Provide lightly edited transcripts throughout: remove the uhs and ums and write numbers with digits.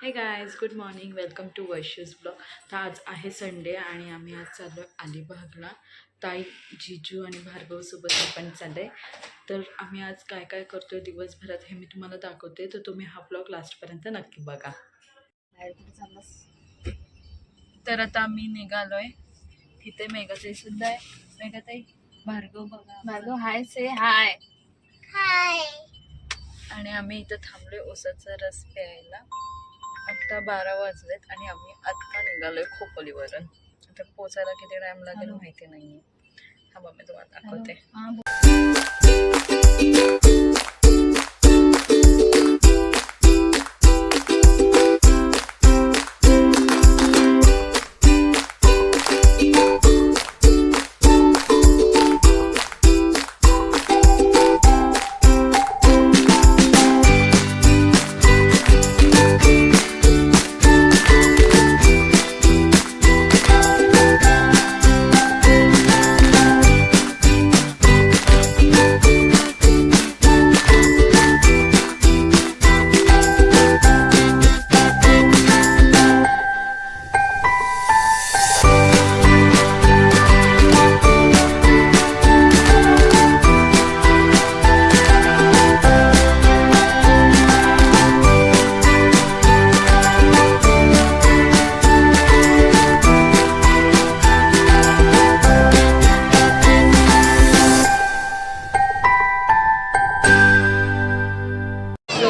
हे guys good morning welcome to Vaishu's blog. तर आज आहे संडे आणि आम्ही आज चाललो अलिबागला. ताई, जिजू आणि भार्गवसोबत आपण चाललं आहे. तर आम्ही आज काय काय करतोय दिवसभरात हे मी तुम्हाला दाखवते, तर तुम्ही हा ब्लॉग लास्टपर्यंत नक्की बघा. तर आता आम्ही निघालोय. तिथे मेघाताई सुद्धा आहे. मेघाताई, भार्गव बघा. भार्गव हाय से हाय. हाय. आणि आम्ही इथं थांबलोय ओसाचा रस प्यायला. आता 12 वाजलेत आणि आम्ही आत्ता निघालोय खोपोलीवरून. आता पोचायला किती टाइम लागेल माहिती नाहीये. थांबा मी तुम्हाला दाखवते.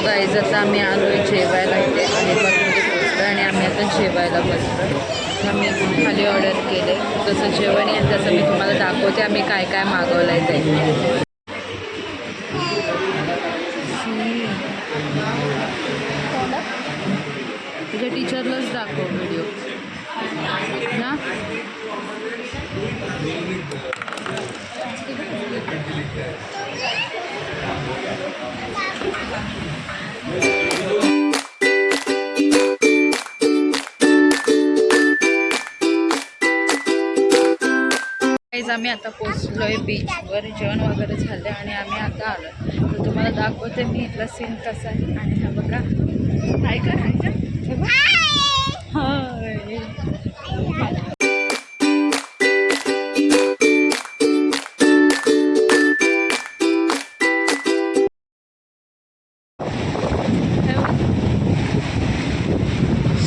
गाईज आता आम्ही आलोय जेवायला. इथे अलिबागमध्ये पोहोचलो आणि आम्ही आता जेवायला बसलो. आम्ही खाली ऑर्डर केले. जसं जेवण येईल तसं मी तुम्हाला दाखवते आम्ही काय काय मागवलंय ते. तुझ्या टीचरलाच दाखव व्हिडिओ ना. आम्ही आता पोचलोय बीचवर. जेवण वगैरे झालं आणि आम्ही आता आलो. तर तुम्हाला दाखवते मी इथला सीन कसा आहे. आणि हा बघा, हाय का हाय का हाय.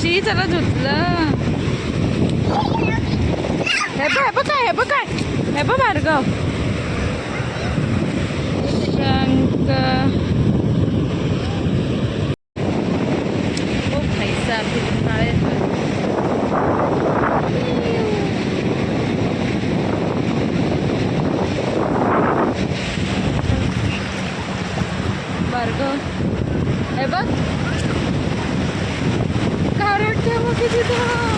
शी चला धुतलं. हे बघ हे बघ भार्गव. ओ पैसा नाळे. भार्गव हे बघ कारट मग तिथं.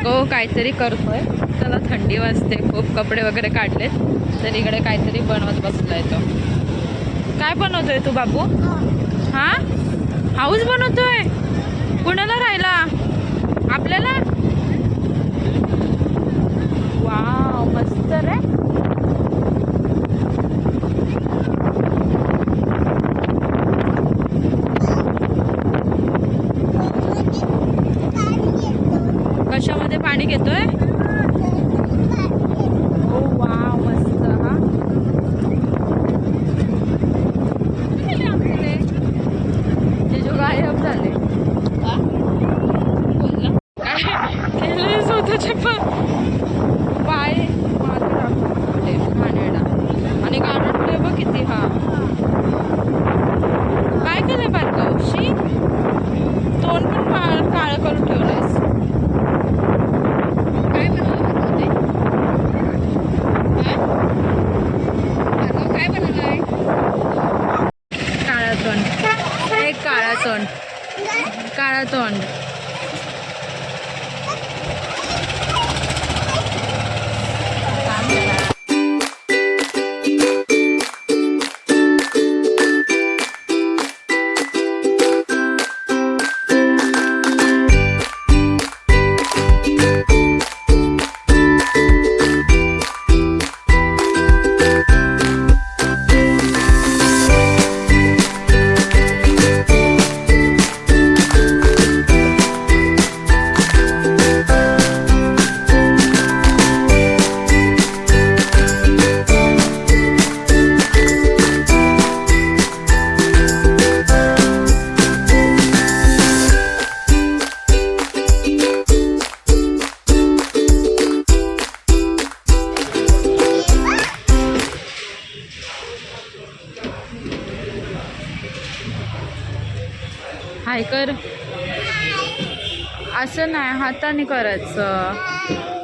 भार्गव काहीतरी करतोय, त्याला थंडी वाजते, खूप कपडे वगैरे काढलेत, तर इकडे काहीतरी बनवत बसलाय तो. काय बनवतोय तू बाबू? हा, हाऊस बनवतोय. कुणाला राहिला? आपल्याला. वाव, मस्त रे. कशामध्ये पाणी घेतोय? ओ वाव, मस्त. हा, जेजू गायब झाले. काय स्वतःचे पाय मागे टाकले घाणेरडा. आणि गाणं बघ किती. हा, काय केलंय बारकावशी? तोंड पण काळ करून ठेवलंयस. काय बनवलं ते? काय बनवलंय? काळा तोंड. एक काळा तोंड. काळा तोंड. हाय कर. असं नाही, हाताने करायचं.